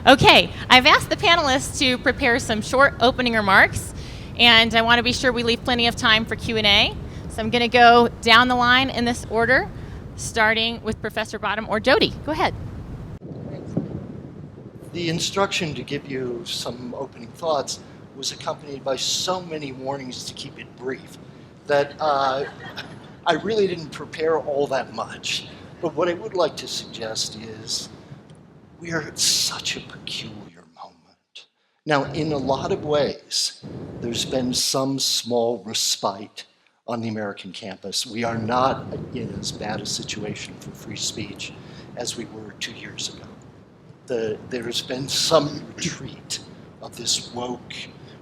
Okay, I've asked the panelists to prepare some short opening remarks, and I want to be sure we leave plenty of time for Q&A. So I'm going to go down the line in this order, starting with Professor Bottum or Jody. Go ahead. The instruction to give you some opening thoughts was accompanied by so many warnings to keep it brief that I really didn't prepare all that much. But what I would like to suggest is we are at such a peculiar moment. Now, in a lot of ways, there's been some small respite on the American campus. We are not in as bad a situation for free speech as we were 2 years ago. There's been some retreat of this woke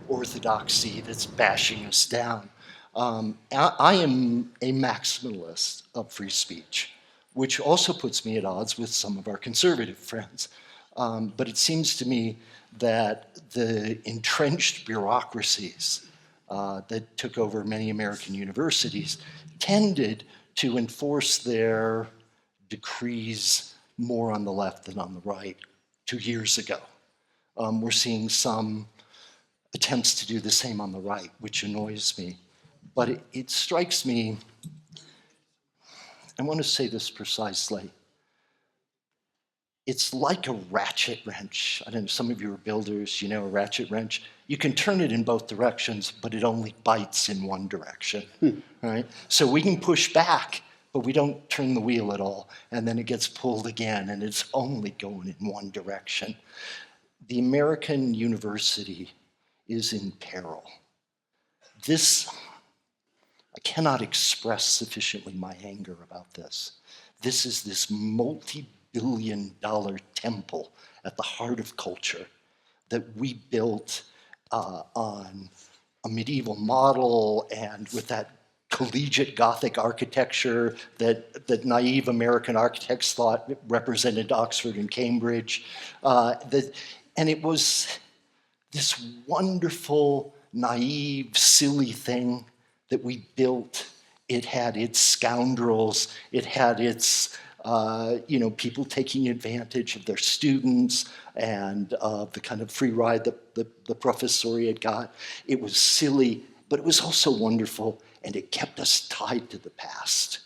orthodoxy that's bashing us down. I am a maximalist of free speech, which also puts me at odds with some of our conservative friends. But it seems to me that the entrenched bureaucracies that took over many American universities tended to enforce their decrees more on the left than on the right 2 years ago. We're seeing some attempts to do the same on the right, which annoys me. But it strikes me, I want to say this precisely, it's like a ratchet wrench. I don't know, some of you are builders, you know a ratchet wrench. You can turn it in both directions, but it only bites in one direction, right? So we can push back, but we don't turn the wheel at all, and then it gets pulled again, and it's only going in one direction. The American university is in peril. This, I cannot express sufficiently my anger about this. This is this multi-billion-dollar temple at the heart of culture that we built on a medieval model and with that collegiate Gothic architecture that naive American architects thought represented Oxford and Cambridge. And it was this wonderful, naive, silly thing that we built. It had its scoundrels, it had its people taking advantage of their students and of the kind of free ride that the professoriate got. It was silly, but it was also wonderful, and it kept us tied to the past.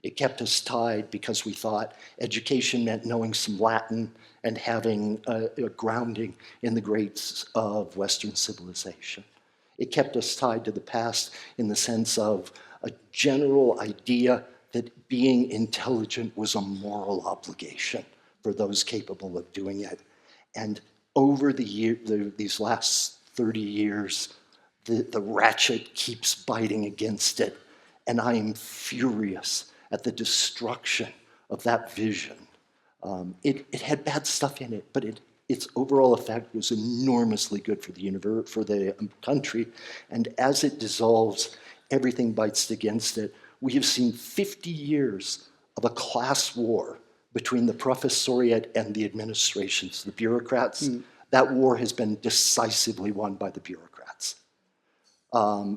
It kept us tied because we thought education meant knowing some Latin and having a grounding in the greats of Western civilization. It kept us tied to the past in the sense of a general idea that being intelligent was a moral obligation for those capable of doing it. And over these last 30 years, the ratchet keeps biting against it. And I am furious at the destruction of that vision. It had bad stuff in it, but its overall effect was enormously good for the country. And as it dissolves, everything bites against it. We have seen 50 years of a class war between the professoriate and the administrations, the bureaucrats. That war has been decisively won by the bureaucrats.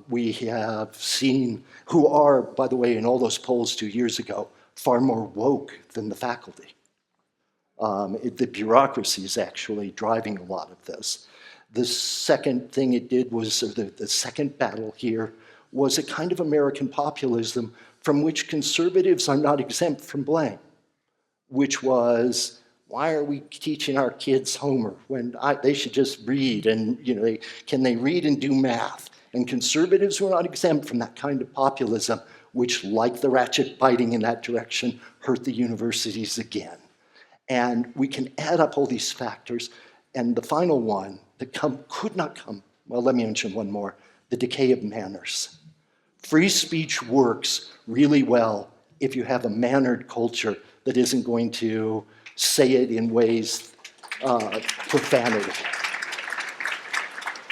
We have seen, who are, by the way, in all those polls 2 years ago, far more woke than the faculty. The bureaucracy is actually driving a lot of this. The second thing it did was, or the second battle here, was a kind of American populism from which conservatives are not exempt from blame, which was, why are we teaching our kids Homer when they should just read and, can they read and do math? And conservatives were not exempt from that kind of populism, which, like the ratchet biting in that direction, hurt the universities again. And we can add up all these factors, and the final one that could not come, well, let me mention one more, the decay of manners. Free speech works really well if you have a mannered culture that isn't going to say it in ways profanity.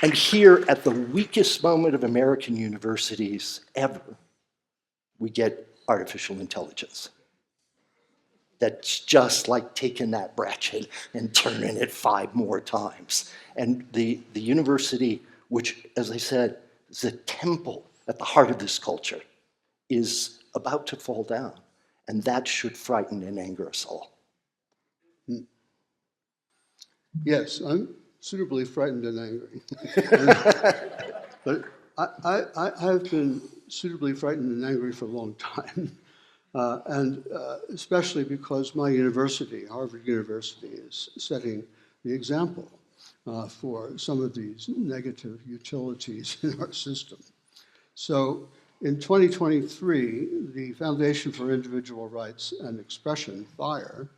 And here, at the weakest moment of American universities ever, we get artificial intelligence. That's just like taking that ratchet and turning it 5 more times. And the university, which, as I said, is a temple at the heart of this culture, is about to fall down. And that should frighten and anger us all. Yes, I'm suitably frightened and angry. But I have been suitably frightened and angry for a long time, and especially because my university, Harvard University, is setting the example for some of these negative utilities in our system. So in 2023, the Foundation for Individual Rights and Expression, FIRE,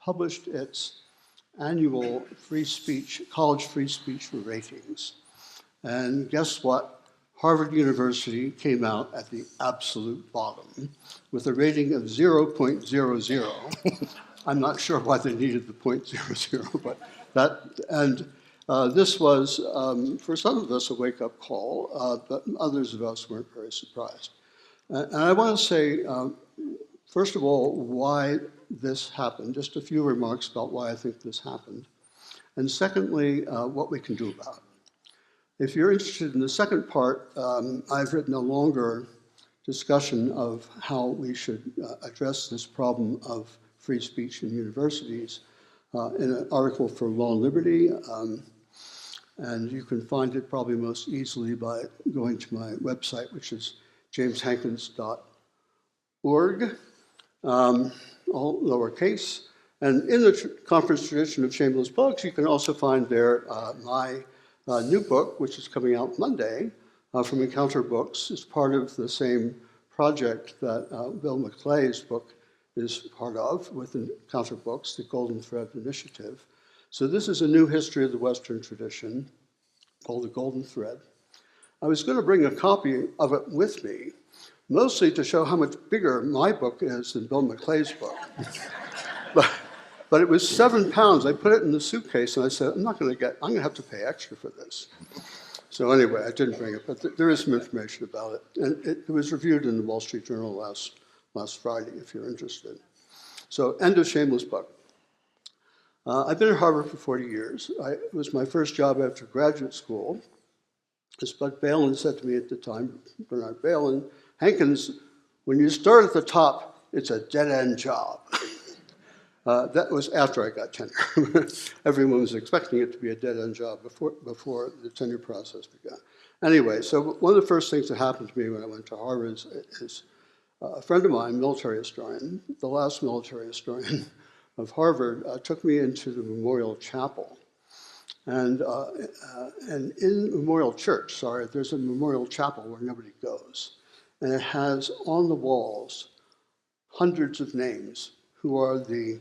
published its annual college free speech ratings. And guess what? Harvard University came out at the absolute bottom with a rating of 0.00. I'm not sure why they needed the 0.00, but this was, for some of us, a wake-up call, but others of us weren't very surprised. And I want to say, first of all, why this happened, just a few remarks about why I think this happened. And secondly, what we can do about it. If you're interested in the second part, I've written a longer discussion of how we should address this problem of free speech in universities in an article for Law and Liberty. And you can find it probably most easily by going to my website, which is jameshankins.org, all lowercase. And in the conference tradition of shameless plugs, you can also find there my new book, which is coming out Monday from Encounter Books. It's part of the same project that Bill McClay's book is part of with Encounter Books, the Golden Thread Initiative. So this is a new history of the Western tradition called the Golden Thread. I was going to bring a copy of it with me, mostly to show how much bigger my book is than Bill McClay's book. But it was £7. I put it in the suitcase and I said, I'm going to have to pay extra for this. So anyway, I didn't bring it, but there is some information about it. And it was reviewed in the Wall Street Journal last Friday, if you're interested. So end of shameless plug. I've been at Harvard for 40 years. It was my first job after graduate school. As Bud Balin said to me at the time, Bernard Balin, Hankins, when you start at the top, it's a dead-end job. That was after I got tenure. Everyone was expecting it to be a dead-end job before the tenure process began. Anyway, so one of the first things that happened to me when I went to Harvard is a friend of mine, military historian, the last military historian of Harvard, took me into the Memorial Chapel. And in Memorial Church, there's a Memorial Chapel where nobody goes. And it has on the walls hundreds of names who are the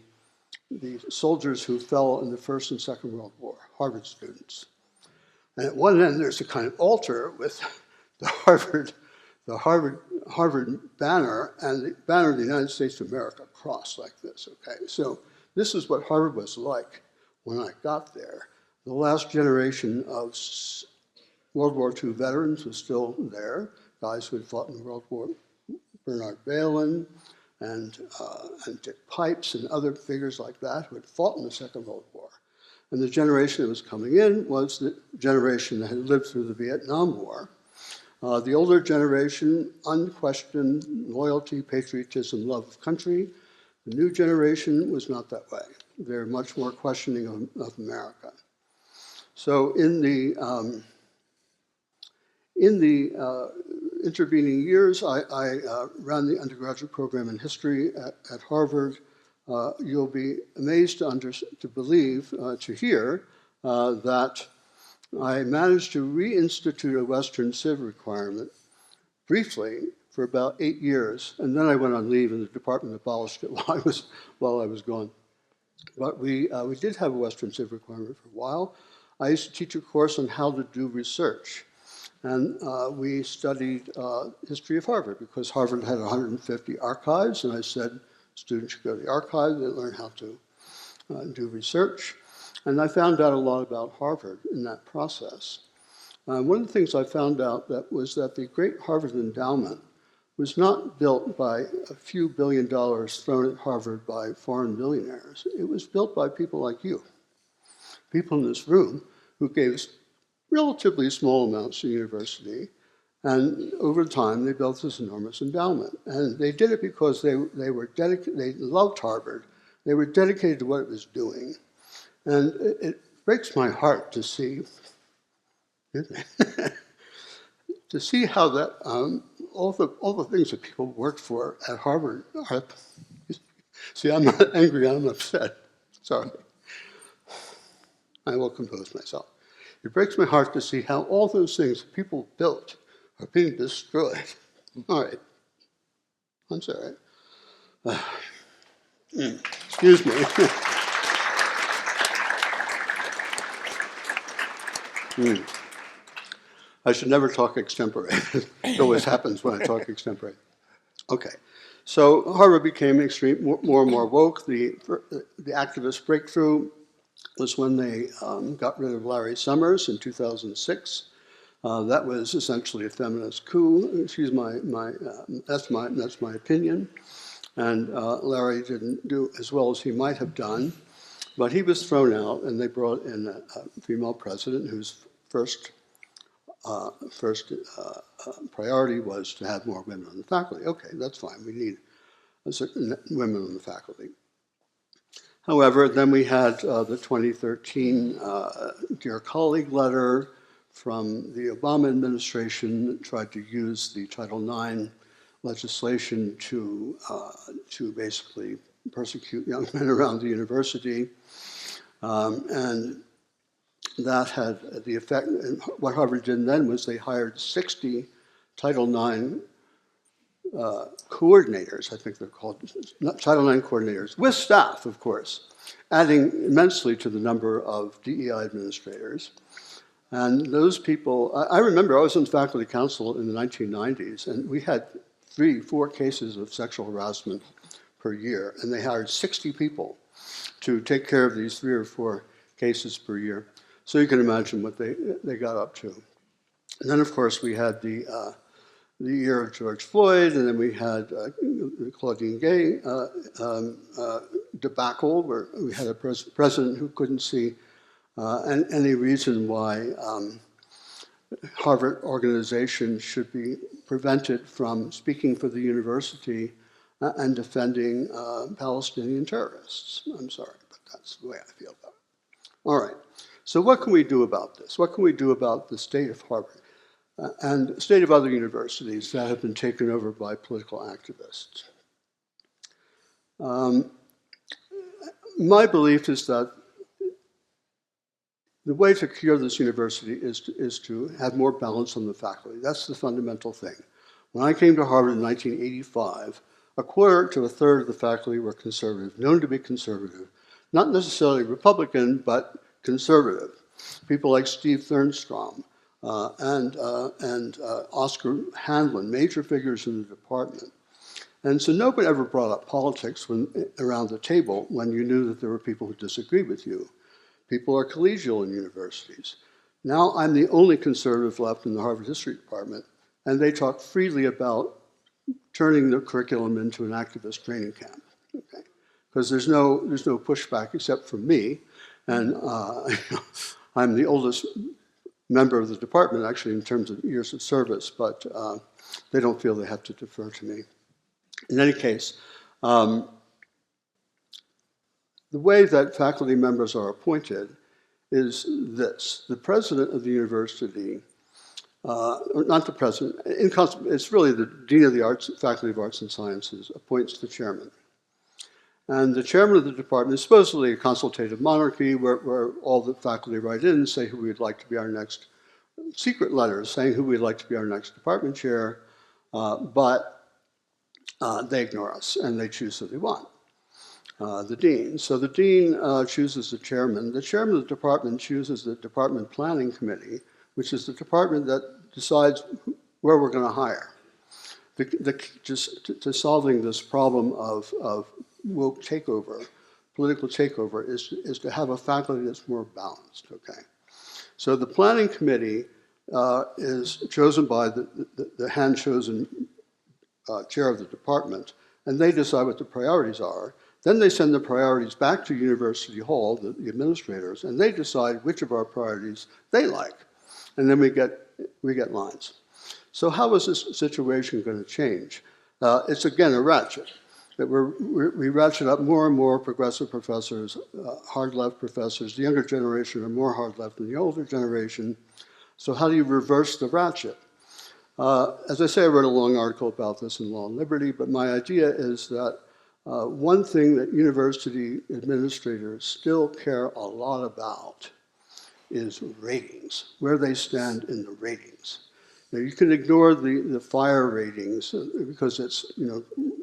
soldiers who fell in the First and Second World War, Harvard students. And at one end, there's a kind of altar with the Harvard banner and the banner of the United States of America crossed like this, okay? So this is what Harvard was like when I got there. The last generation of World War II veterans was still there, guys who had fought in World War, Bernard Balin, and Dick Pipes and other figures like that who had fought in the Second World War. And the generation that was coming in was the generation that had lived through the Vietnam War. The older generation, unquestioned loyalty, patriotism, love of country. The new generation was not that way. They're much more questioning of America. So in the intervening years, I ran the undergraduate program in history at Harvard. You'll be amazed to believe, to hear, that I managed to reinstitute a Western Civ requirement briefly for about 8 years, and then I went on leave and the department abolished it while I was gone. But we did have a Western Civ requirement for a while. I used to teach a course on how to do research. And we studied history of Harvard because Harvard had 150 archives, and I said students should go to the archive and learn how to do research. And I found out a lot about Harvard in that process. One of the things I found out was that the great Harvard endowment was not built by a few $1 billion thrown at Harvard by foreign millionaires. It was built by people like you, people in this room who gave relatively small amounts to the university, and over time they built this enormous endowment. And they did it because they loved Harvard, they were dedicated to what it was doing. And breaks my heart to see, to see how that all the things that people worked for at Harvard are. See, I'm not angry, I'm upset. Sorry. I will compose myself. It breaks my heart to see how all those things that people built are being destroyed. All right. I'm sorry. Excuse me. I should never talk extempore. It always happens when I talk extempore. Okay. So Harvard became more and more woke. The activist breakthrough was when they got rid of Larry Summers in 2006. That was essentially a feminist coup. Excuse that's my opinion. And Larry didn't do as well as he might have done, but he was thrown out, and they brought in a female president whose first priority was to have more women on the faculty. Okay, that's fine. We need certain women on the faculty. However, then we had the 2013 Dear Colleague letter from the Obama administration that tried to use the Title IX legislation to basically persecute young men around the university. And that had the effect, and what Harvard did then was they hired 60 Title IX coordinators, I think they're called, Title IX coordinators, with staff, of course, adding immensely to the number of DEI administrators. And those people, I remember I was in faculty council in the 1990s, and we had 3-4 cases of sexual harassment per year, and they hired 60 people to take care of these 3 or 4 cases per year. So you can imagine what they got up to. And then, of course, we had the year of George Floyd, and then we had the Claudine Gay debacle, where we had a president who couldn't see any reason why Harvard organization should be prevented from speaking for the university and defending Palestinian terrorists. I'm sorry, but that's the way I feel about it. All right, so what can we do about this? What can we do about the state of Harvard and the state of other universities that have been taken over by political activists? My belief is that the way to cure this university is to have more balance on the faculty. That's the fundamental thing. When I came to Harvard in 1985, a quarter to a third of the faculty were conservative, known to be conservative. Not necessarily Republican, but conservative. People like Steve Thernstrom and Oscar Handlin, major figures in the department. And so nobody ever brought up politics around the table when you knew that there were people who disagreed with you. People are collegial in universities. Now I'm the only conservative left in the Harvard History Department, and they talk freely about turning the curriculum into an activist training camp. Okay? Because there's no pushback except from me, and I'm the oldest member of the department, actually, in terms of years of service, but they don't feel they have to defer to me. In any case, the way that faculty members are appointed is this. The president of the university, or not the president, it's really the dean of the faculty of arts and sciences appoints the chairman. And the chairman of the department is supposedly a consultative monarchy where all the faculty write in and say who we'd like to be our next, secret letters saying who we'd like to be our next department chair, but they ignore us and they choose who they want. The dean. So the dean chooses the chairman. The chairman of the department chooses the department planning committee, which is the department that decides where we're going to hire. To solving this problem of woke takeover, political takeover, is to have a faculty that's more balanced. Okay, so the planning committee is chosen by the hand-chosen chair of the department, and they decide what the priorities are. Then they send the priorities back to University Hall, the administrators, and they decide which of our priorities they like. And then we get lines. So how is this situation going to change? It's again a ratchet. that we ratchet up more and more progressive professors, hard left professors. The younger generation are more hard left than the older generation. So how do you reverse the ratchet? As I say, I wrote a long article about this in Law and Liberty, but my idea is that one thing that university administrators still care a lot about is ratings, where they stand in the ratings. Now, you can ignore the fire ratings because it's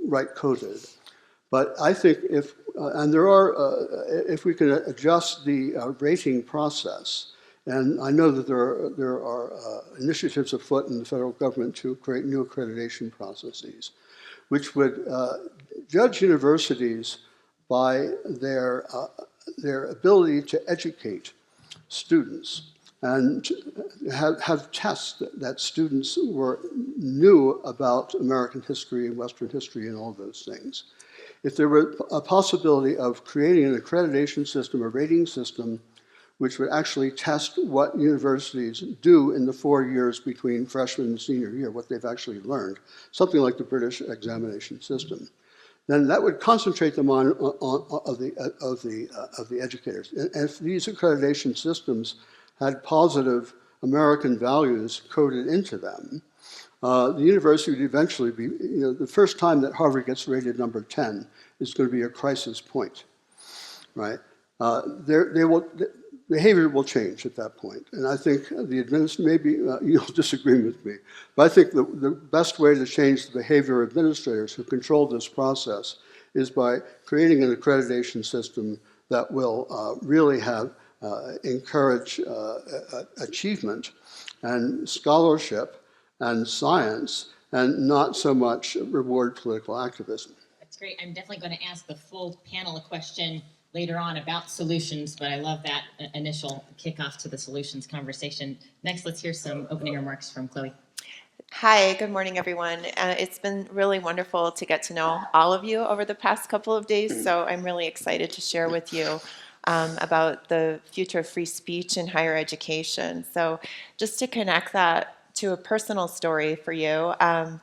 right coded, but I think if we can adjust the rating process, and I know that there are initiatives afoot in the federal government to create new accreditation processes, which would judge universities by their ability to educate students and have tests that students knew about American history and Western history and all those things. If there were a possibility of creating an accreditation system, a rating system, which would actually test what universities do in the 4 years between freshman and senior year, what they've actually learned, something like the British examination system, then that would concentrate them on the educators. And if these accreditation systems had positive American values coded into them, the university would eventually be, the first time that Harvard gets rated number 10 is going to be a crisis point, right? Behavior will change at that point. And I think maybe you'll disagree with me, but I think the best way to change the behavior of administrators who control this process is by creating an accreditation system that will really encourage achievement and scholarship and science, and not so much reward political activism. That's great. I'm definitely going to ask the full panel a question later on about solutions, but I love that initial kickoff to the solutions conversation. Next, let's hear some opening remarks from Chloe. Hi, good morning, everyone. It's been really wonderful to get to know all of you over the past couple of days, so I'm really excited to share with you about the future of free speech in higher education. So just to connect that to a personal story for you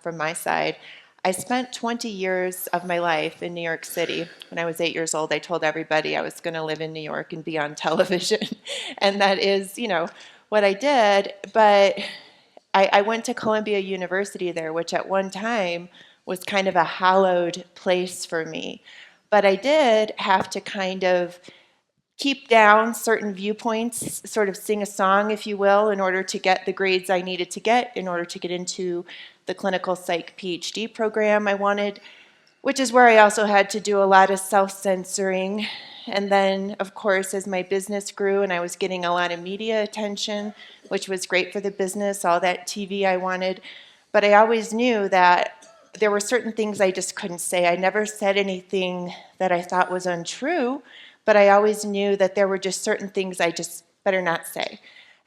from my side, I spent 20 years of my life in New York City. When I was 8 years old, I told everybody I was going to live in New York and be on television. And that is, what I did. But I went to Columbia University there, which at one time was kind of a hallowed place for me. But I did have to kind of keep down certain viewpoints, sort of sing a song, if you will, in order to get the grades I needed to get, in order to get into the clinical psych PhD program I wanted, which is where I also had to do a lot of self-censoring. And then, of course, as my business grew and I was getting a lot of media attention, which was great for the business, all that TV I wanted, but I always knew that there were certain things I just couldn't say. I never said anything that I thought was untrue, but I always knew that there were just certain things I just better not say.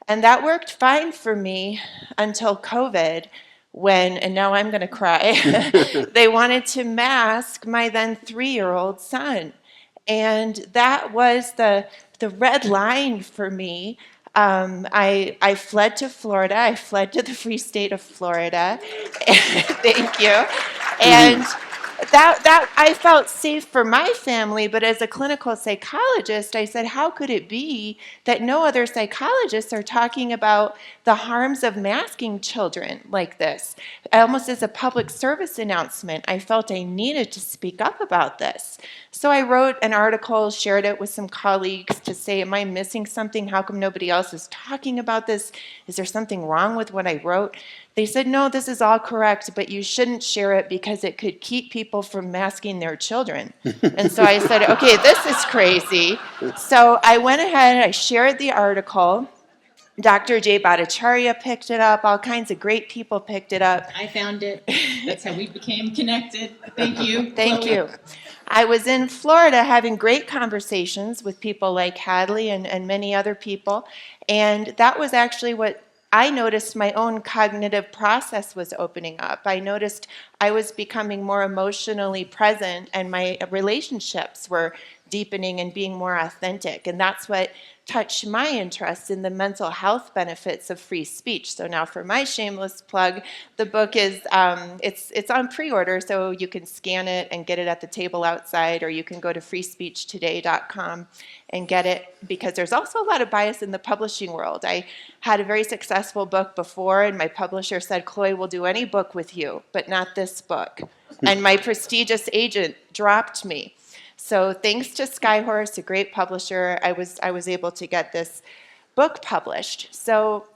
And that worked fine for me until COVID, when, and now I'm going to cry, they wanted to mask my then 3-year-old son. And that was the red line for me. I fled to Florida. I fled to the free state of Florida. Thank you. And that I felt safe for my family, but as a clinical psychologist, I said, how could it be that no other psychologists are talking about the harms of masking children like this? Almost as a public service announcement, I felt I needed to speak up about this. So I wrote an article, shared it with some colleagues to say, am I missing something? How come nobody else is talking about this? Is there something wrong with what I wrote? They said, no, this is all correct, but you shouldn't share it because it could keep people from masking their children. And so I said, okay, this is crazy. So I went ahead, I shared the article. Dr. Jay Bhattacharya picked it up. All kinds of great people picked it up. I found it. That's how we became connected. Thank you. Thank you. I was in Florida having great conversations with people like Hadley and many other people. And that was actually what I noticed my own cognitive process was opening up. I noticed I was becoming more emotionally present and my relationships were deepening and being more authentic. And that's what touch my interest in the mental health benefits of free speech. So now for my shameless plug, the book is, it's on pre-order, so you can scan it and get it at the table outside, or you can go to freespeechtoday.com and get it, because there's also a lot of bias in the publishing world. I had a very successful book before, and my publisher said, Chloe, we'll do any book with you, but not this book. And my prestigious agent dropped me. So thanks to Skyhorse, a great publisher, I was able to get this book published. So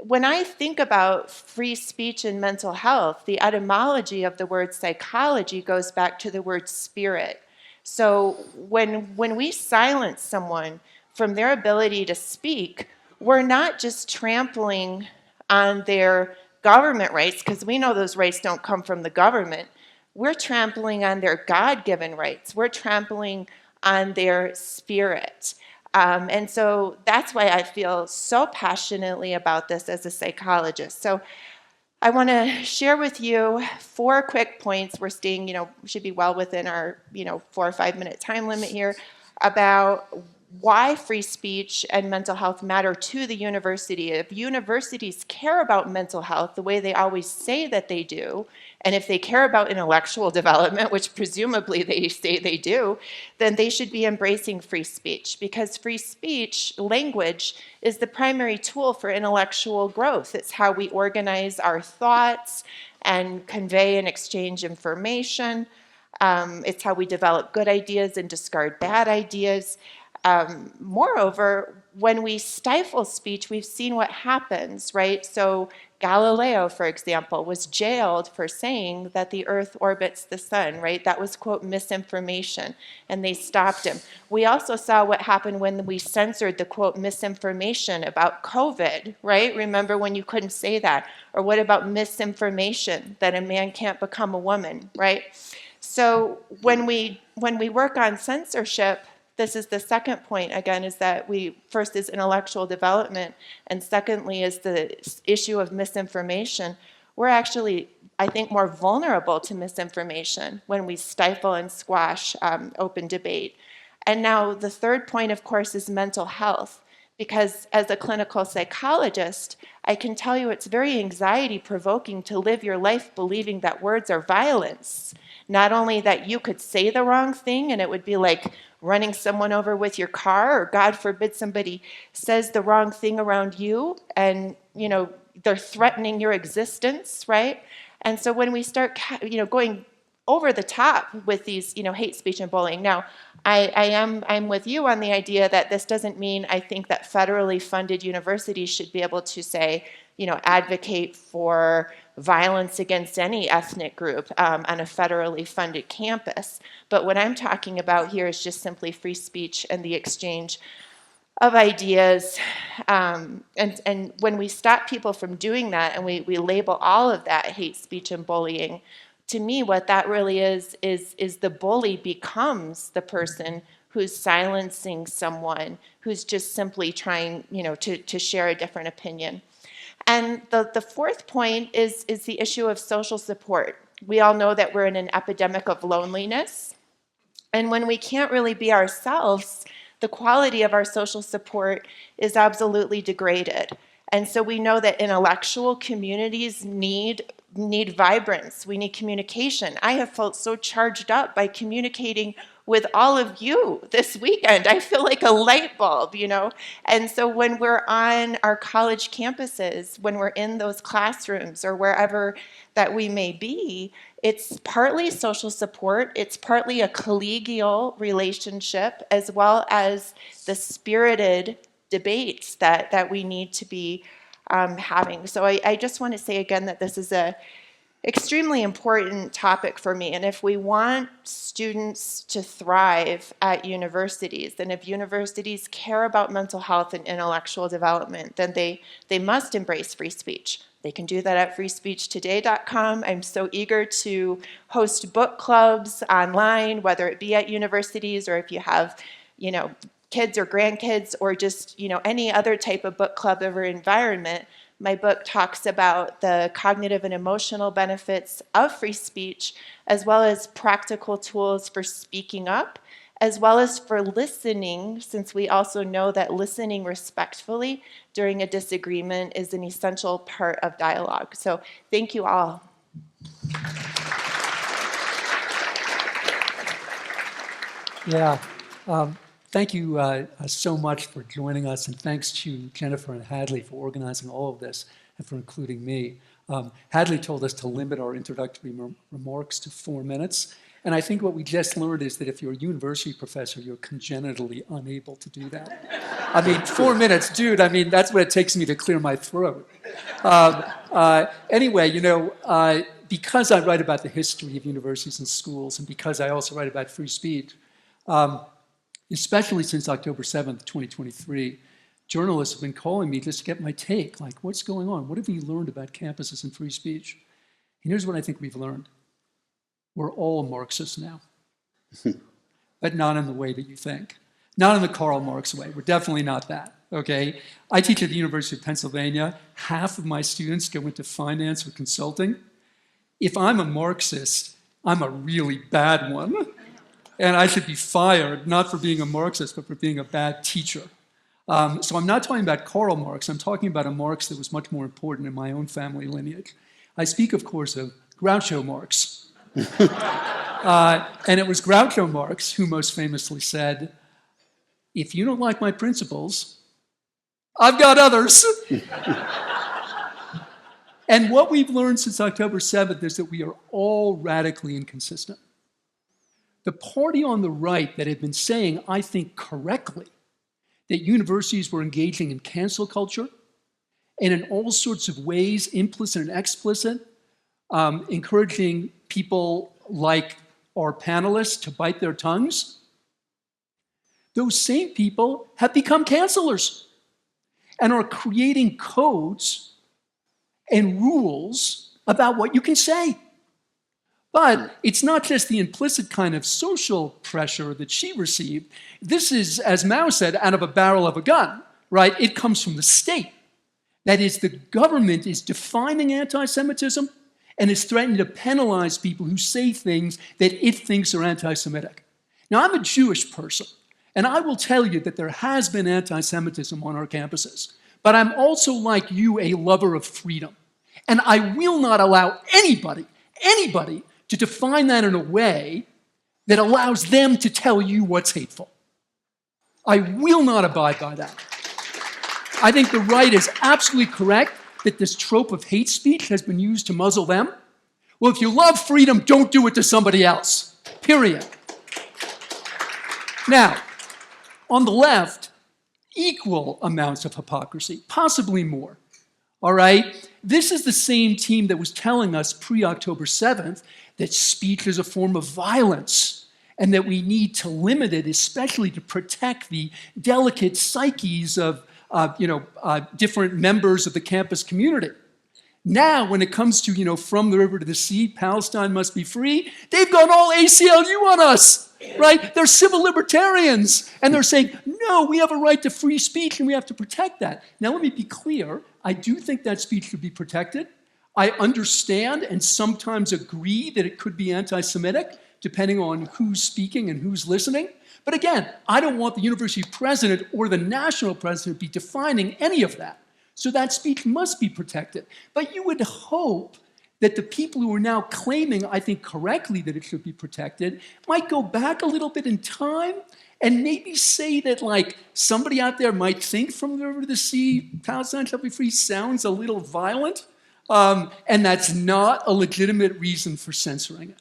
when I think about free speech and mental health, the etymology of the word psychology goes back to the word spirit. So when we silence someone from their ability to speak, we're not just trampling on their government rights, because we know those rights don't come from the government. We're trampling on their God-given rights. We're trampling on their spirit. And so that's why I feel so passionately about this as a psychologist. So I want to share with you 4 quick points. We're staying, should be well within our, 4 or 5 minute time limit here, about why free speech and mental health matter to the university. If universities care about mental health the way they always say that they do, and if they care about intellectual development, which presumably they say they do, then they should be embracing free speech, because free speech language is the primary tool for intellectual growth. It's how we organize our thoughts and convey and exchange information. It's how we develop good ideas and discard bad ideas. Moreover, when we stifle speech, we've seen what happens, right? So Galileo, for example, was jailed for saying that the earth orbits the sun, right? That was, quote, misinformation, and they stopped him. We also saw what happened when we censored the, quote, misinformation about COVID, right? Remember when you couldn't say that? Or what about misinformation that a man can't become a woman, right? So when we work on censorship, this is the second point, again, is that first is intellectual development, and secondly is the issue of misinformation. We're actually, I think, more vulnerable to misinformation when we stifle and squash open debate. And now the third point, of course, is mental health, because as a clinical psychologist, I can tell you it's very anxiety-provoking to live your life believing that words are violence. Not only that you could say the wrong thing and it would be like running someone over with your car, or God forbid somebody says the wrong thing around you and, they're threatening your existence, right? And so when we start, going over the top with these, hate speech and bullying. Now, I'm with you on the idea that this doesn't mean I think that federally funded universities should be able to say, advocate for violence against any ethnic group on a federally funded campus. But what I'm talking about here is just simply free speech and the exchange of ideas. And when we stop people from doing that and we label all of that hate speech and bullying, to me, what that really is the bully becomes the person who's silencing someone who's just simply trying, to share a different opinion. And the fourth point is the issue of social support. We all know that we're in an epidemic of loneliness. And when we can't really be ourselves, the quality of our social support is absolutely degraded. And so we know that intellectual communities need vibrance. We need communication. I have felt so charged up by communicating with all of you this weekend. I feel like a light bulb, And so when we're on our college campuses, when we're in those classrooms or wherever that we may be, it's partly social support, it's partly a collegial relationship, as well as the spirited debates that we need to be having. So I just want to say again that this is a extremely important topic for me. And if we want students to thrive at universities, and if universities care about mental health and intellectual development, then they must embrace free speech. They can do that at freespeechtoday.com. I'm so eager to host book clubs online, whether it be at universities or if you have, kids or grandkids or just, any other type of book club or environment. My book talks about the cognitive and emotional benefits of free speech, as well as practical tools for speaking up, as well as for listening, since we also know that listening respectfully during a disagreement is an essential part of dialogue. So thank you all. Yeah. Thank you so much for joining us, and thanks to Jennifer and Hadley for organizing all of this and for including me. Hadley told us to limit our introductory remarks to 4 minutes, and I think what we just learned is that if you're a university professor, you're congenitally unable to do that. I mean, 4 minutes, dude, I mean, that's what it takes me to clear my throat. Anyway, because I write about the history of universities and schools, and because I also write about free speech, especially since October 7th, 2023, journalists have been calling me just to get my take, like, what's going on? What have we learned about campuses and free speech? And here's what I think we've learned. We're all Marxists now, but not in the way that you think. Not in the Karl Marx way. We're definitely not that, okay? I teach at the University of Pennsylvania. Half of my students go into finance or consulting. If I'm a Marxist, I'm a really bad one. And I should be fired, not for being a Marxist, but for being a bad teacher. So I'm not talking about Karl Marx. I'm talking about a Marx that was much more important in my own family lineage. I speak, of course, of Groucho Marx. And it was Groucho Marx who most famously said, if you don't like my principles, I've got others. And what we've learned since October 7th is that we are all radically inconsistent. The party on the right that had been saying, I think correctly, that universities were engaging in cancel culture and in all sorts of ways, implicit and explicit, encouraging people like our panelists to bite their tongues, those same people have become cancelers and are creating codes and rules about what you can say. But it's not just the implicit kind of social pressure that she received. This is, as Mao said, out of a barrel of a gun, right? It comes from the state. That is, the government is defining anti-Semitism and is threatening to penalize people who say things that it thinks are anti-Semitic. Now, I'm a Jewish person, and I will tell you that there has been anti-Semitism on our campuses. But I'm also, like you, a lover of freedom. And I will not allow anybody to define that in a way that allows them to tell you what's hateful. I will not abide by that. I think the right is absolutely correct that this trope of hate speech has been used to muzzle them. Well, if you love freedom, don't do it to somebody else, period. Now, on the left, equal amounts of hypocrisy, possibly more. All right? This is the same team that was telling us pre-October 7th that speech is a form of violence and that we need to limit it, especially to protect the delicate psyches of different members of the campus community. Now, when it comes to, from the river to the sea, Palestine must be free, they've gone all ACLU on us, right? They're civil libertarians, and they're saying, no, we have a right to free speech, and we have to protect that. Now, let me be clear. I do think that speech should be protected. I understand and sometimes agree that it could be anti-Semitic, depending on who's speaking and who's listening. But again, I don't want the university president or the national president to be defining any of that. So that speech must be protected. But you would hope that the people who are now claiming, I think correctly, that it should be protected, might go back a little bit in time and maybe say that, like, somebody out there might think from the river to the sea, Palestine shall be free, sounds a little violent, and that's not a legitimate reason for censoring it.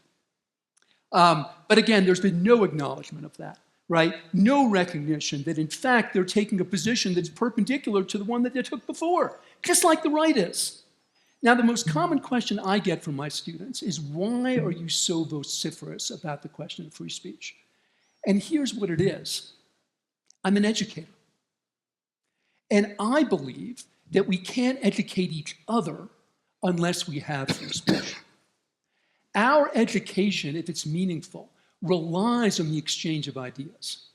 But again, there's been no acknowledgement of that, right? No recognition that, in fact, they're taking a position that's perpendicular to the one that they took before, just like the right is. Now, the most common question I get from my students is, why are you so vociferous about the question of free speech? And here's what it is. I'm an educator. And I believe that we can't educate each other unless we have free speech. Our education, if it's meaningful, relies on the exchange of ideas.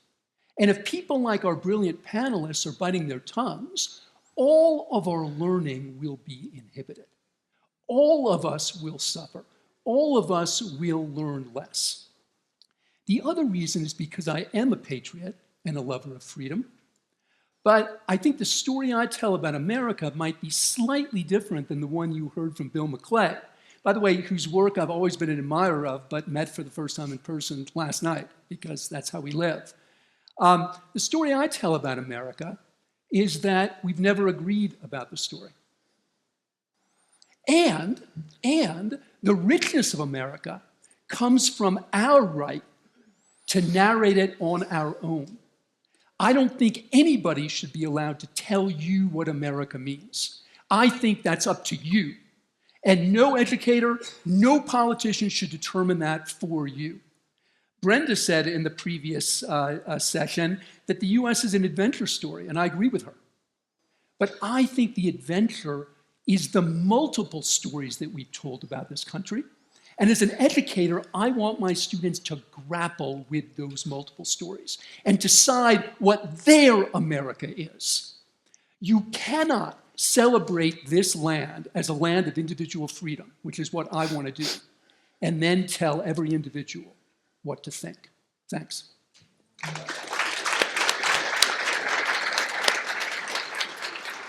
And if people like our brilliant panelists are biting their tongues, all of our learning will be inhibited. All of us will suffer. All of us will learn less. The other reason is because I am a patriot and a lover of freedom. But I think the story I tell about America might be slightly different than the one you heard from Bill McClay, by the way, whose work I've always been an admirer of, but met for the first time in person last night, because that's how we live. The story I tell about America is that we've never agreed about the story. And the richness of America comes from our right to narrate it on our own. I don't think anybody should be allowed to tell you what America means. I think that's up to you. And no educator, no politician should determine that for you. Brenda said in the previous session that the US is an adventure story, and I agree with her. But I think the adventure is the multiple stories that we've told about this country. And as an educator, I want my students to grapple with those multiple stories and decide what their America is. You cannot celebrate this land as a land of individual freedom, which is what I want to do, and then tell every individual what to think. Thanks.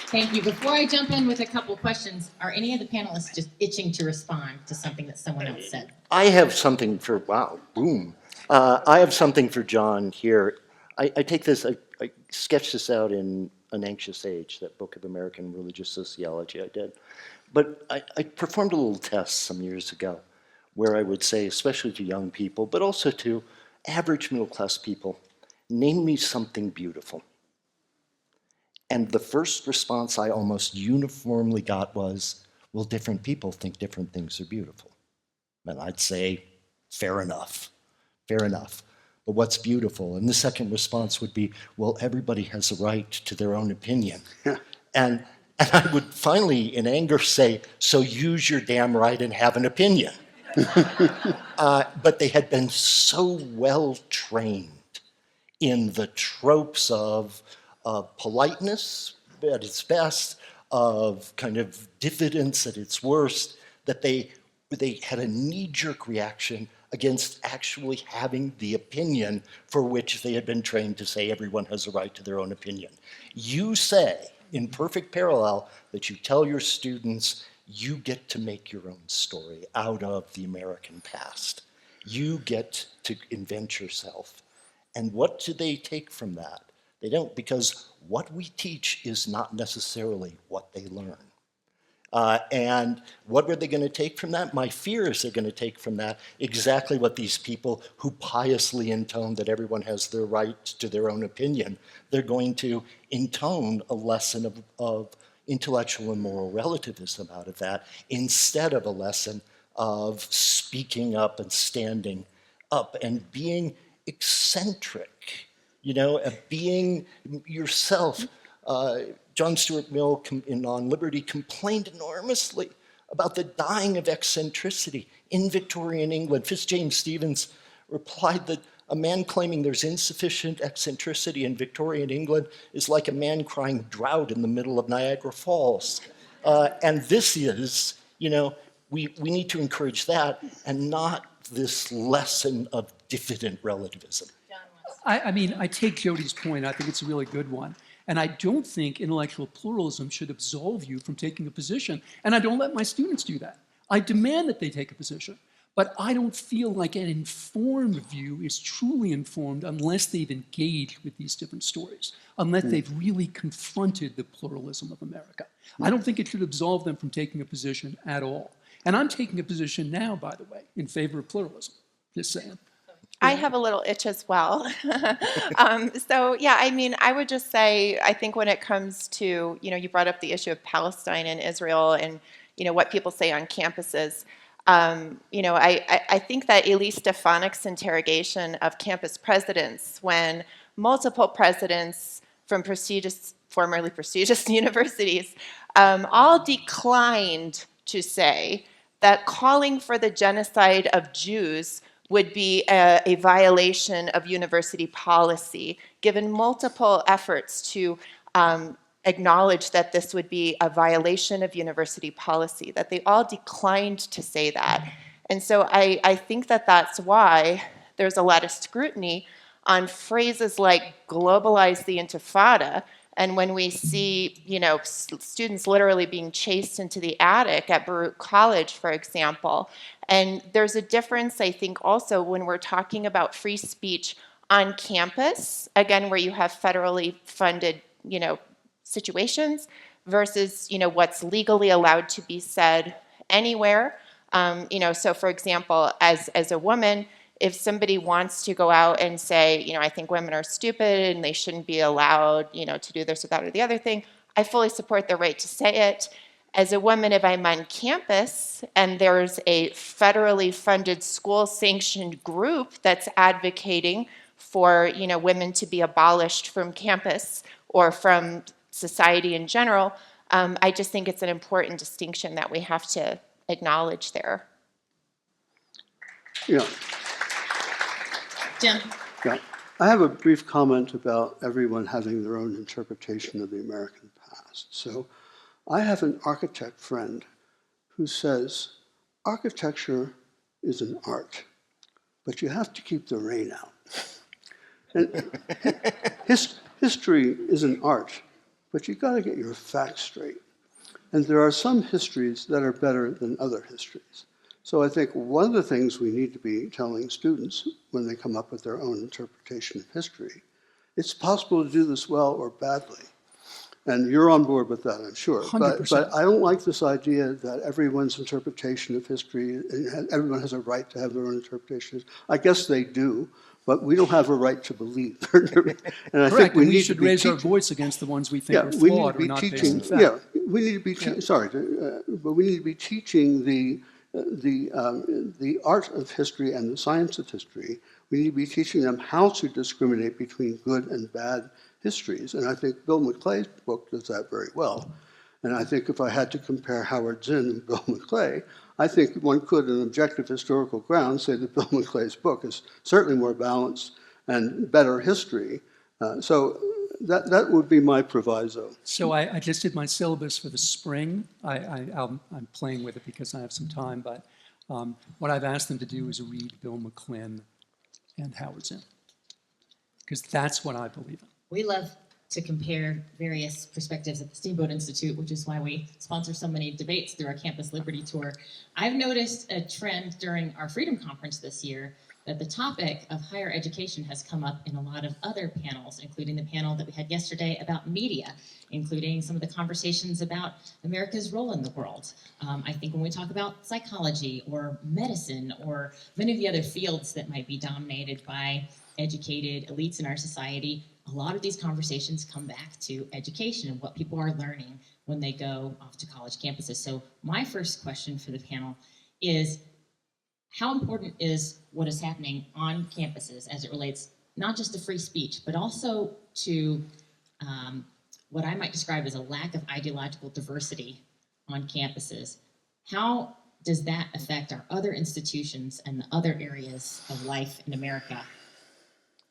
Thank you. Before I jump in with a couple questions, are any of the panelists just itching to respond to something that someone else said? I have something for, wow, boom. I have something for John here. I take this, I sketched this out in An Anxious Age, that book of American religious sociology I did. But I performed a little test some years ago where I would say, especially to young people, but also to average middle-class people, name me something beautiful. And the first response I almost uniformly got was, well, different people think different things are beautiful. And I'd say, fair enough, fair enough. But what's beautiful? And the second response would be, well, everybody has a right to their own opinion. And I would finally, in anger, say, so use your damn right and have an opinion. But they had been so well trained in the tropes of politeness at its best, of kind of diffidence at its worst, that they had a knee-jerk reaction against actually having the opinion for which they had been trained to say everyone has a right to their own opinion. You say, in perfect parallel, that you tell your students you get to make your own story out of the American past. You get to invent yourself. And what do they take from that? They don't, because what we teach is not necessarily what they learn. And what are they going to take from that? My fear is they're going to take from that exactly what these people who piously intone that everyone has their right to their own opinion, they're going to intone a lesson of intellectual and moral relativism out of that, instead of a lesson of speaking up and standing up and being eccentric, of being yourself. John Stuart Mill in On Liberty complained enormously about the dying of eccentricity in Victorian England. Fitzjames Stevens replied that a man claiming there's insufficient eccentricity in Victorian England is like a man crying drought in the middle of Niagara Falls. And this is, we need to encourage that and not this lesson of diffident relativism. I take Jody's point. I think it's a really good one. And I don't think intellectual pluralism should absolve you from taking a position. And I don't let my students do that. I demand that they take a position. But I don't feel like an informed view is truly informed unless they've engaged with these different stories, unless they've really confronted the pluralism of America. I don't think it should absolve them from taking a position at all. And I'm taking a position now, by the way, in favor of pluralism. Just saying. I have a little itch as well. I would just say, I think when it comes to, you brought up the issue of Palestine and Israel and, what people say on campuses. I think that Elise Stefanik's interrogation of campus presidents, when multiple presidents from formerly prestigious universities, all declined to say that calling for the genocide of Jews would be a violation of university policy, given multiple efforts to acknowledge that this would be a violation of university policy, that they all declined to say that. And so I think that that's why there's a lot of scrutiny on phrases like globalize the intifada. And when we see, students literally being chased into the attic at Baruch College, for example, and there's a difference, I think, also when we're talking about free speech on campus, again, where you have federally funded, situations versus, what's legally allowed to be said anywhere. So for example, as a woman, if somebody wants to go out and say, I think women are stupid and they shouldn't be allowed, to do this or that or the other thing, I fully support their right to say it. As a woman, if I'm on campus and there's a federally funded school-sanctioned group that's advocating for, women to be abolished from campus or from society in general, I just think it's an important distinction that we have to acknowledge there. Yeah. Jim? Yeah. I have a brief comment about everyone having their own interpretation of the American past. So I have an architect friend who says, architecture is an art, but you have to keep the rain out. And history is an art, but you got to get your facts straight. And there are some histories that are better than other histories. So I think one of the things we need to be telling students when they come up with their own interpretation of history, it's possible to do this well or badly. And you're on board with that, I'm sure. 100%. But I don't like this idea that everyone's interpretation of history, everyone has a right to have their own interpretation. I guess they do, but we don't have a right to believe. And I think we should raise our voice against the ones we think are flawed or not based on fact. Yeah, we need to be but we need to be teaching the art of history and the science of history. We need to be teaching them how to discriminate between good and bad histories. And I think Bill McClay's book does that very well. And I think if I had to compare Howard Zinn and Bill McClay, I think one could, on objective historical grounds, say that Bill McClay's book is certainly more balanced and better history. So that would be my proviso. So I just did my syllabus for the spring. I'm playing with it because I have some time, but what I've asked them to do is read Bill McClin and Howard Zinn, because that's what I believe in. We love to compare various perspectives at the Steamboat Institute, which is why we sponsor so many debates through our Campus Liberty Tour. I've noticed a trend during our Freedom Conference this year that the topic of higher education has come up in a lot of other panels, including the panel that we had yesterday about media, including some of the conversations about America's role in the world. I think when we talk about psychology or medicine or many of the other fields that might be dominated by educated elites in our society, a lot of these conversations come back to education and what people are learning when they go off to college campuses. So my first question for the panel is, how important is what is happening on campuses as it relates not just to free speech, but also to what I might describe as a lack of ideological diversity on campuses? How does that affect our other institutions and the other areas of life in America?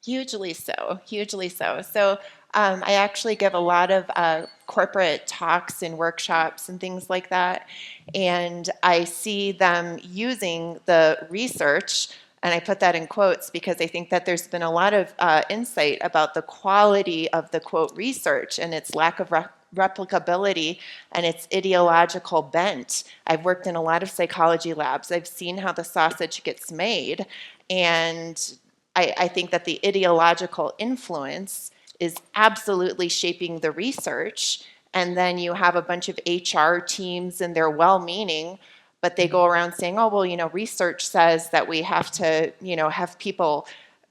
Hugely so, hugely so. So I actually give a lot of corporate talks and workshops and things like that. And I see them using the research, and I put that in quotes because I think that there's been a lot of insight about the quality of the quote research and its lack of replicability and its ideological bent. I've worked in a lot of psychology labs. I've seen how the sausage gets made, and I think that the ideological influence is absolutely shaping the research. And then you have a bunch of HR teams, and they're well-meaning, but they go around saying, oh, well, research says that we have to, have people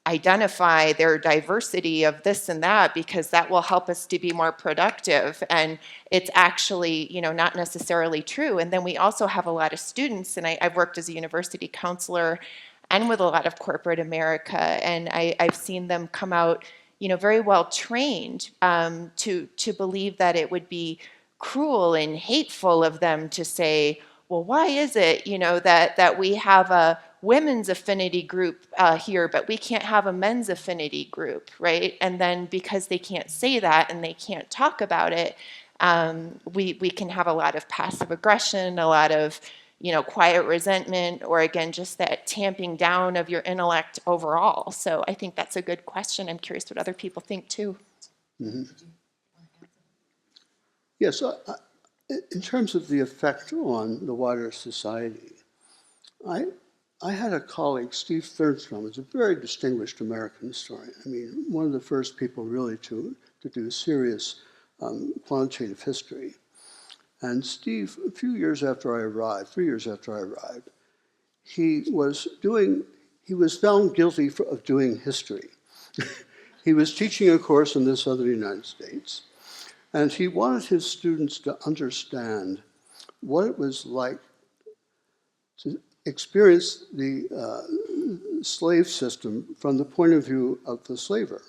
identify their diversity of this and that because that will help us to be more productive. And it's actually, not necessarily true. And then we also have a lot of students, and I've worked as a university counselor and with a lot of corporate America, and I've seen them come out, very well trained to believe that it would be cruel and hateful of them to say, well, why is it, that we have a women's affinity group here, but we can't have a men's affinity group, right? And then because they can't say that and they can't talk about it, we can have a lot of passive aggression, a lot of quiet resentment, or again, just that tamping down of your intellect overall. So I think that's a good question. I'm curious what other people think too. Mm-hmm. Yes, in terms of the effect on the wider society, I had a colleague, Steve Thernstrom, who's a very distinguished American historian. I mean, one of the first people really to do serious quantitative history. And Steve, a few years after I arrived, 3 years after I arrived, he was found guilty of doing history. He was teaching a course in the southern United States, and he wanted his students to understand what it was like to experience the slave system from the point of view of the slaver,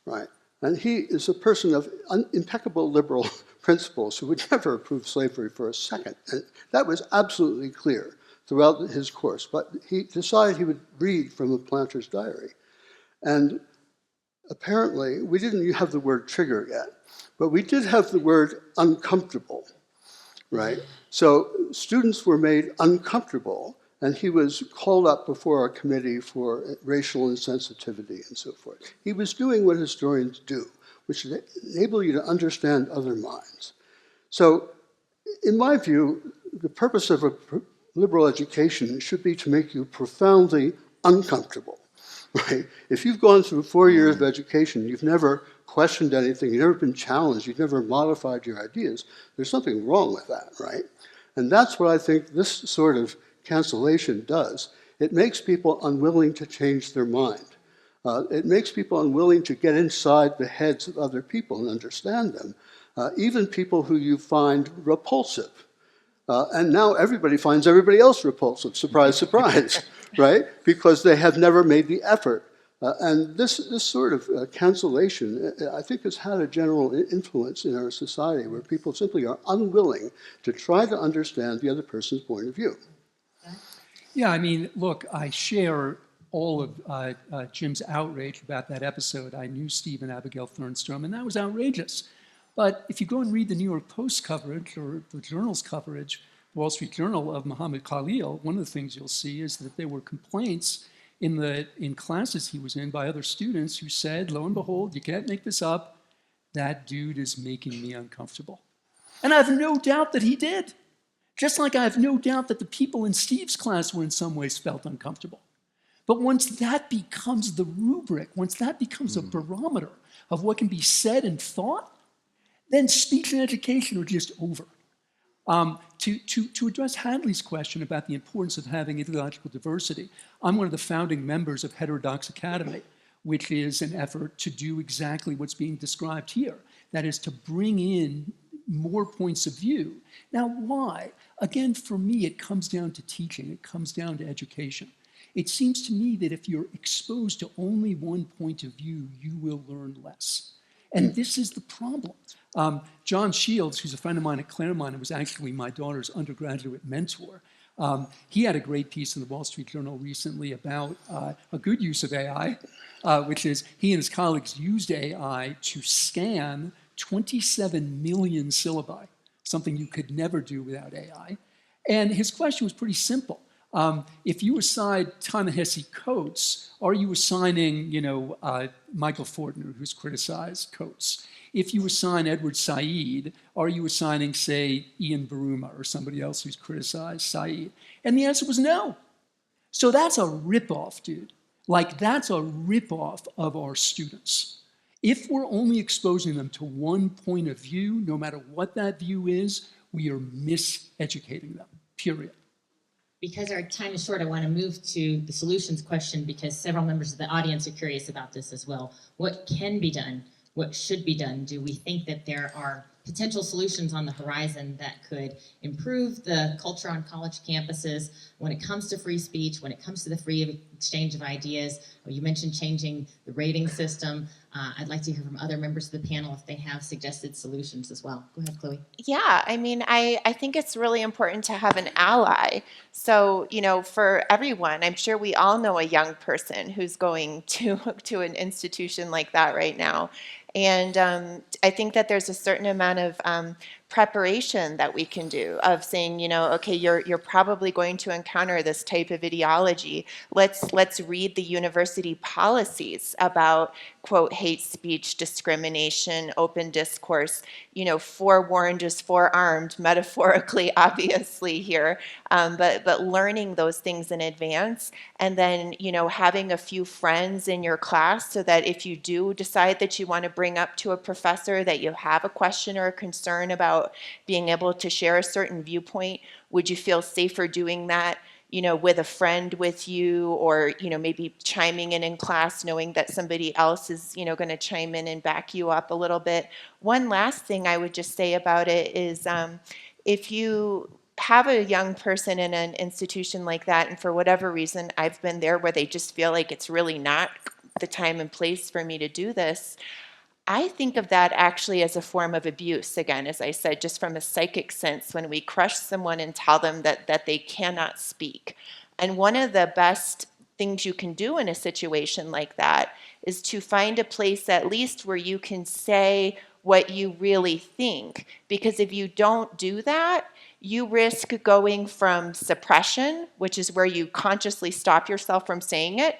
right? And he is a person of impeccable liberal principles who would never approve slavery for a second. And that was absolutely clear throughout his course. But he decided he would read from a planter's diary. And apparently, we didn't have the word trigger yet, but we did have the word uncomfortable, right? So students were made uncomfortable, and he was called up before a committee for racial insensitivity and so forth. He was doing what historians do, which is enable you to understand other minds. So in my view, the purpose of a liberal education should be to make you profoundly uncomfortable, right? If you've gone through 4 years of education, you've never questioned anything, you've never been challenged, you've never modified your ideas, there's something wrong with that, right? And that's what I think this sort of cancellation does. It makes people unwilling to change their mind. It makes people unwilling to get inside the heads of other people and understand them, even people who you find repulsive. And now everybody finds everybody else repulsive, surprise, surprise, right? Because they have never made the effort. And this sort of cancellation, I think, has had a general influence in our society where people simply are unwilling to try to understand the other person's point of view. Yeah, I mean, look, I share all of Jim's outrage about that episode. I knew Steve and Abigail Thernstrom, and that was outrageous. But if you go and read the New York Post coverage or the Journal's coverage, Wall Street Journal, of Muhammad Khalil, one of the things you'll see is that there were complaints in classes he was in by other students who said, lo and behold, you can't make this up, that dude is making me uncomfortable. And I have no doubt that he did. Just like I have no doubt that the people in Steve's class were in some ways felt uncomfortable. But once that becomes the rubric, once that becomes a barometer of what can be said and thought, then speech and education are just over. To address Hadley's question about the importance of having ideological diversity, I'm one of the founding members of Heterodox Academy, which is an effort to do exactly what's being described here. That is to bring in more points of view. Now, why? Again, for me, it comes down to teaching. It comes down to education. It seems to me that if you're exposed to only one point of view, you will learn less. And this is the problem. John Shields, who's a friend of mine at Claremont and was actually my daughter's undergraduate mentor, he had a great piece in the Wall Street Journal recently about a good use of AI, which is he and his colleagues used AI to scan 27 million syllabi, something you could never do without AI. And his question was pretty simple. If you assign Ta-Nehisi Coates, are you assigning, Michael Fortner, who's criticized Coates? If you assign Edward Said, are you assigning, say, Ian Baruma or somebody else who's criticized Said? And the answer was no. So that's a ripoff, dude. Like, that's a ripoff of our students. If we're only exposing them to one point of view, no matter what that view is, we are miseducating them, period. Because our time is short, I want to move to the solutions question because several members of the audience are curious about this as well. What can be done? What should be done? Do we think that there are potential solutions on the horizon that could improve the culture on college campuses when it comes to free speech, when it comes to the free exchange of ideas? Well, you mentioned changing the rating system. I'd like to hear from other members of the panel if they have suggested solutions as well. Go ahead, Chloe. Yeah, I mean, I think it's really important to have an ally. So, for everyone, I'm sure we all know a young person who's going to an institution like that right now. And I think that there's a certain amount of preparation that we can do of saying, okay, you're probably going to encounter this type of ideology. Let's read the university policies about, quote, hate speech, discrimination, open discourse. Forewarned is forearmed, metaphorically, obviously here, but learning those things in advance, and then having a few friends in your class so that if you do decide that you want to bring up to a professor that you have a question or a concern about being able to share a certain viewpoint, would you feel safer doing that with a friend with you, or maybe chiming in class knowing that somebody else is going to chime in and back you up a little bit. One last thing I would just say about it is if you have a young person in an institution like that, and for whatever reason, I've been there where they just feel like it's really not the time and place for me to do this, I think of that actually as a form of abuse, again, as I said, just from a psychic sense, when we crush someone and tell them that they cannot speak. And one of the best things you can do in a situation like that is to find a place at least where you can say what you really think. Because if you don't do that, you risk going from suppression, which is where you consciously stop yourself from saying it,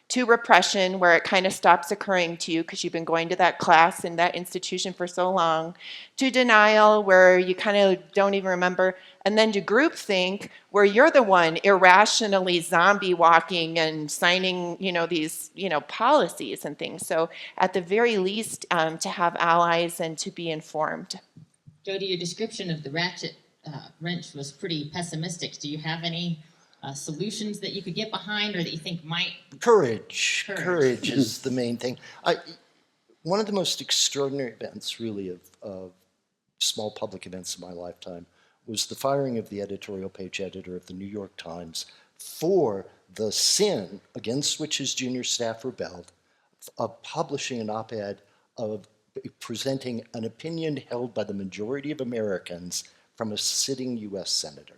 to repression, where it kind of stops occurring to you because you've been going to that class in that institution for so long, to denial, where you kind of don't even remember, and then to groupthink, where you're the one irrationally zombie walking and signing, these, policies and things. So at the very least, to have allies and to be informed. Jody, your description of the ratchet wrench was pretty pessimistic. Do you have any solutions that you could get behind, or that you think might? Courage is the main thing. One of the most extraordinary events, really, of small public events in my lifetime was the firing of the editorial page editor of the New York Times for the sin against which his junior staff rebelled of publishing an op-ed of presenting an opinion held by the majority of Americans from a sitting U.S. senator.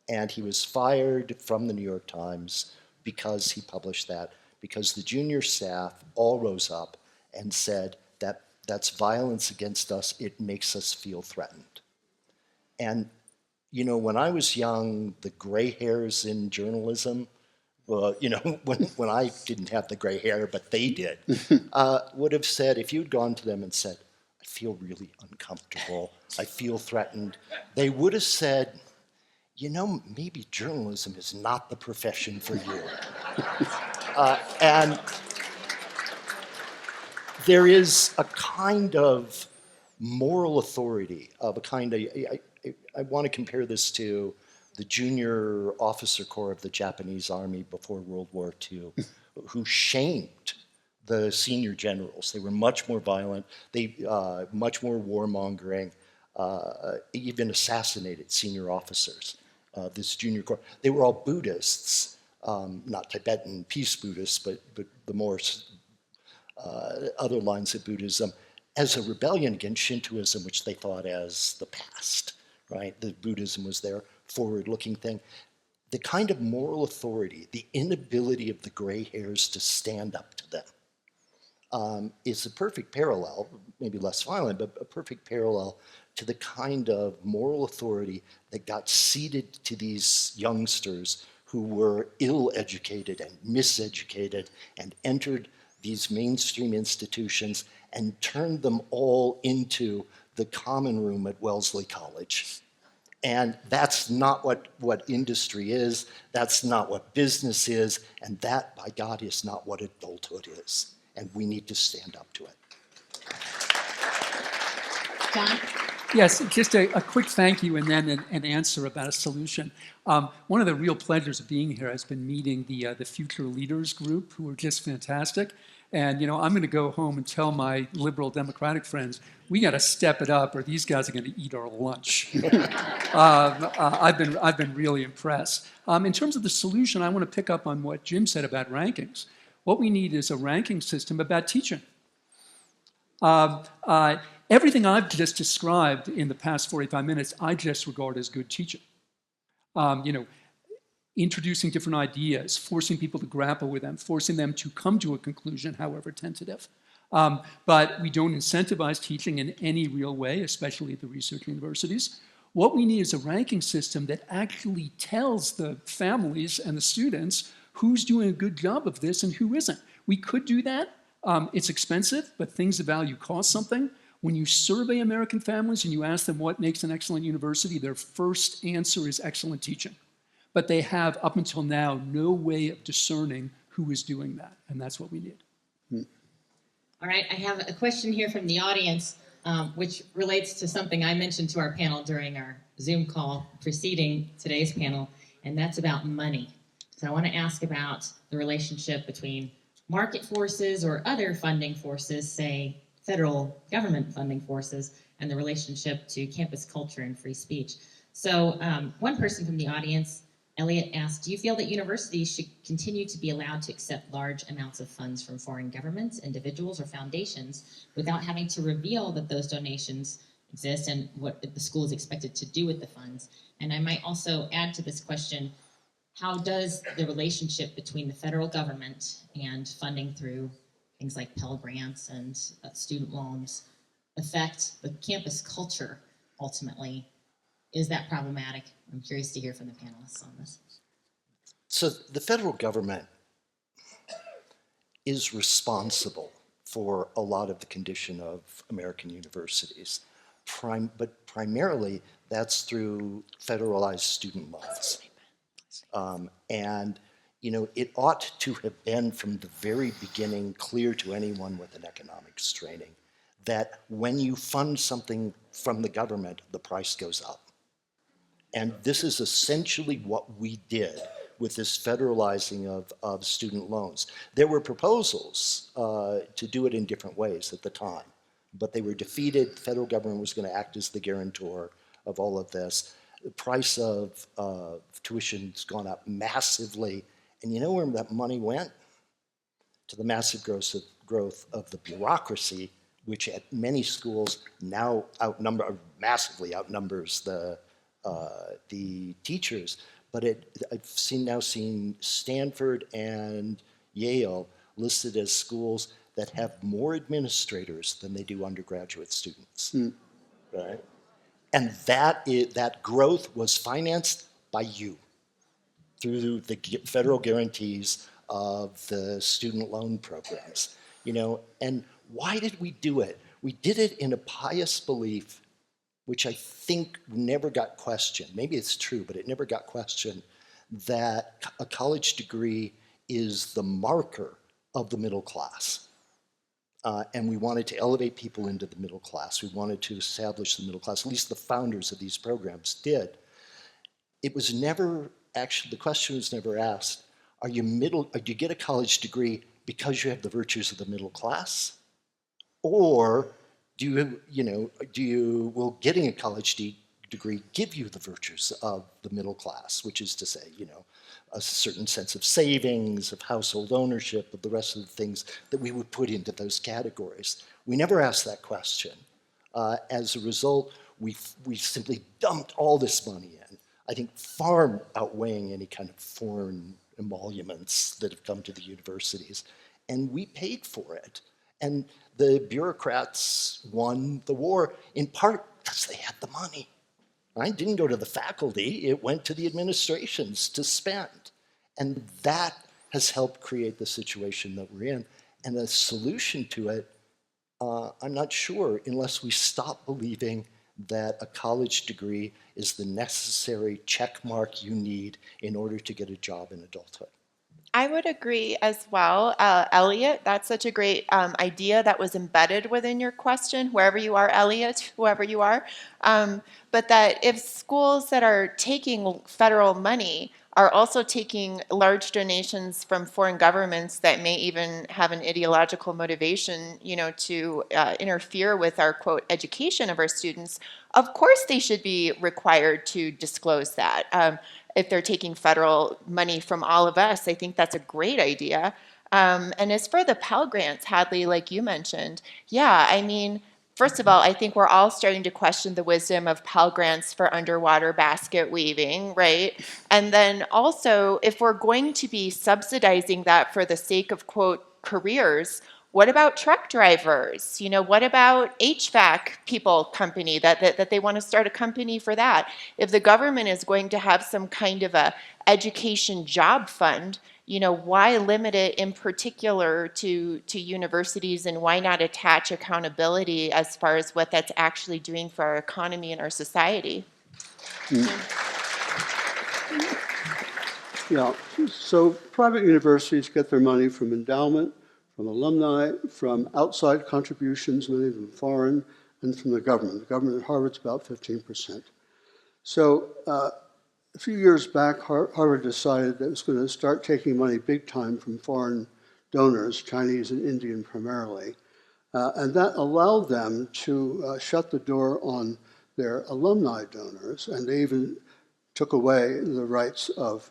And he was fired from the New York Times because he published that, because the junior staff all rose up and said that that's violence against us, it makes us feel threatened. And, when I was young, the gray hairs in journalism, when I didn't have the gray hair, but they did, would have said, if you'd gone to them and said, I feel really uncomfortable, I feel threatened, they would have said, maybe journalism is not the profession for you. And there is a kind of moral authority, of a kind of, I want to compare this to the junior officer corps of the Japanese army before World War II, who shamed the senior generals. They were much more violent, much more warmongering, even assassinated senior officers. This junior corps, they were all Buddhists, not Tibetan peace Buddhists, but the more other lines of Buddhism, as a rebellion against Shintoism, which they thought as the past, right? The Buddhism was their forward-looking thing. The kind of moral authority, the inability of the gray hairs to stand up to them, is a perfect parallel, maybe less violent, but a perfect parallel to the kind of moral authority that got ceded to these youngsters who were ill-educated and miseducated and entered these mainstream institutions and turned them all into the common room at Wellesley College. And that's not what industry is, that's not what business is, and that, by God, is not what adulthood is. And we need to stand up to it. John? Yes, just a quick thank you and then an answer about a solution. One of the real pleasures of being here has been meeting the Future Leaders group, who are just fantastic. And I'm going to go home and tell my liberal Democratic friends, we got to step it up, or these guys are going to eat our lunch. I've been really impressed. In terms of the solution, I want to pick up on what Jim said about rankings. What we need is a ranking system about teaching. Everything I've just described in the past 45 minutes, I just regard as good teaching. Introducing different ideas, forcing people to grapple with them, forcing them to come to a conclusion, however tentative. But we don't incentivize teaching in any real way, especially at the research universities. What we need is a ranking system that actually tells the families and the students who's doing a good job of this and who isn't. We could do that. It's expensive, but things of value cost something. When you survey American families and you ask them what makes an excellent university, their first answer is excellent teaching. But they have, up until now, no way of discerning who is doing that, and that's what we need. All right, I have a question here from the audience, which relates to something I mentioned to our panel during our Zoom call preceding today's panel, and that's about money. So I want to ask about the relationship between market forces or other funding forces, say federal government funding forces, and the relationship to campus culture and free speech. So one person from the audience, Elliot, asked, do you feel that universities should continue to be allowed to accept large amounts of funds from foreign governments, individuals, or foundations without having to reveal that those donations exist and what the school is expected to do with the funds? And I might also add to this question, how does the relationship between the federal government and funding through things like Pell Grants and student loans affect the campus culture ultimately? Is that problematic? I'm curious to hear from the panelists on this. So the federal government is responsible for a lot of the condition of American universities, but primarily that's through federalized student loans. And it ought to have been from the very beginning clear to anyone with an economics training that when you fund something from the government, the price goes up. And this is essentially what we did with this federalizing of student loans. There were proposals to do it in different ways at the time, but they were defeated. The federal government was going to act as the guarantor of all of this. The price of tuition's gone up massively. And you know where that money went? To the massive growth of the bureaucracy, which at many schools now massively outnumbers the teachers. But I've now seen Stanford and Yale listed as schools that have more administrators than they do undergraduate students, right? And that growth was financed by you through the federal guarantees of the student loan programs, And why did we do it? We did it in a pious belief, which I think never got questioned. Maybe it's true, but it never got questioned, that a college degree is the marker of the middle class. And we wanted to elevate people into the middle class. We wanted to establish the middle class. At least the founders of these programs did. It was never, actually, the question was never asked, do you get a college degree because you have the virtues of the middle class? Or will getting a college degree give you the virtues of the middle class, which is to say, a certain sense of savings, of household ownership, of the rest of the things that we would put into those categories. We never asked that question. As a result, we simply dumped all this money in, I think far outweighing any kind of foreign emoluments that have come to the universities. And we paid for it. And the bureaucrats won the war in part because they had the money. Right? It didn't go to the faculty, it went to the administrations to spend. And that has helped create the situation that we're in. And the solution to it, I'm not sure, unless we stop believing that a college degree is the necessary check mark you need in order to get a job in adulthood. I would agree as well. Elliot, that's such a great idea that was embedded within your question, wherever you are, Elliot, whoever you are. But that if schools that are taking federal money are also taking large donations from foreign governments that may even have an ideological motivation, to interfere with our, quote, education of our students, of course they should be required to disclose that. If they're taking federal money from all of us, I think that's a great idea. And as for the Pell Grants, Hadley, like you mentioned, first of all, I think we're all starting to question the wisdom of Pell Grants for underwater basket weaving, right? And then also, if we're going to be subsidizing that for the sake of, quote, careers, What about truck drivers? What about HVAC company that they want to start a company for that? If the government is going to have some kind of a education job fund, why limit it in particular to universities, and why not attach accountability as far as what that's actually doing for our economy and our society? Yeah, so private universities get their money from endowment, from alumni, from outside contributions, many of them foreign, and from the government. The government at Harvard's about 15%. So a few years back, Harvard decided that it was going to start taking money big time from foreign donors, Chinese and Indian primarily. And that allowed them to shut the door on their alumni donors, and they even took away the rights of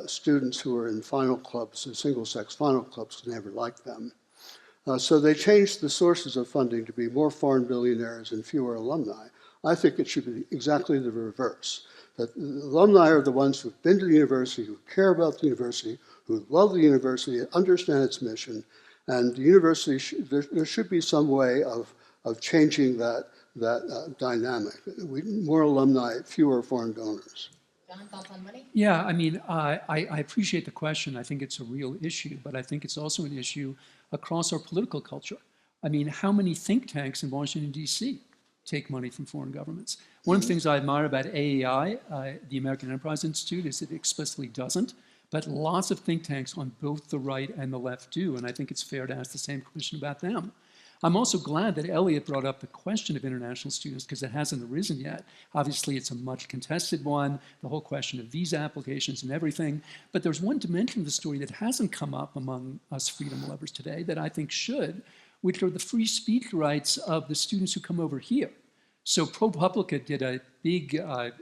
students who were in final clubs, single-sex final clubs, because they never liked them. So they changed the sources of funding to be more foreign billionaires and fewer alumni. I think it should be exactly the reverse. That the alumni are the ones who've been to the university, who care about the university, who love the university, understand its mission, and the university, there should be some way of changing that dynamic. More alumni, fewer foreign donors. John, thoughts on money? Yeah, I mean, I appreciate the question. I think it's a real issue, but I think it's also an issue across our political culture. I mean, how many think tanks in Washington, D.C. take money from foreign governments? One of the things I admire about AEI, the American Enterprise Institute, is it explicitly doesn't, but lots of think tanks on both the right and the left do, and I think it's fair to ask the same question about them. I'm also glad that Elliot brought up the question of international students, because it hasn't arisen yet. Obviously, it's a much contested one, the whole question of visa applications and everything. But there's one dimension of the story that hasn't come up among us freedom lovers today that I think should, which are the free speech rights of the students who come over here. So ProPublica did a big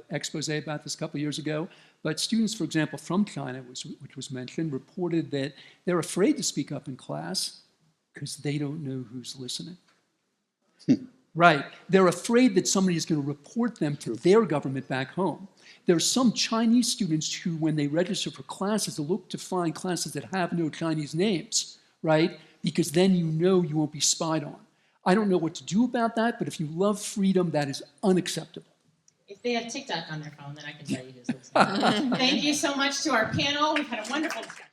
expose about this a couple of years ago. But students, for example, from China, which was mentioned, reported that they're afraid to speak up in class because they don't know who's listening. Right. They're afraid that somebody is going to report them to their government back home. There are some Chinese students who, when they register for classes, look to find classes that have no Chinese names, right? Because then you know you won't be spied on. I don't know what to do about that, but if you love freedom, that is unacceptable. If they have TikTok on their phone, then I can tell you who's listening. Thank you so much to our panel. We've had a wonderful discussion.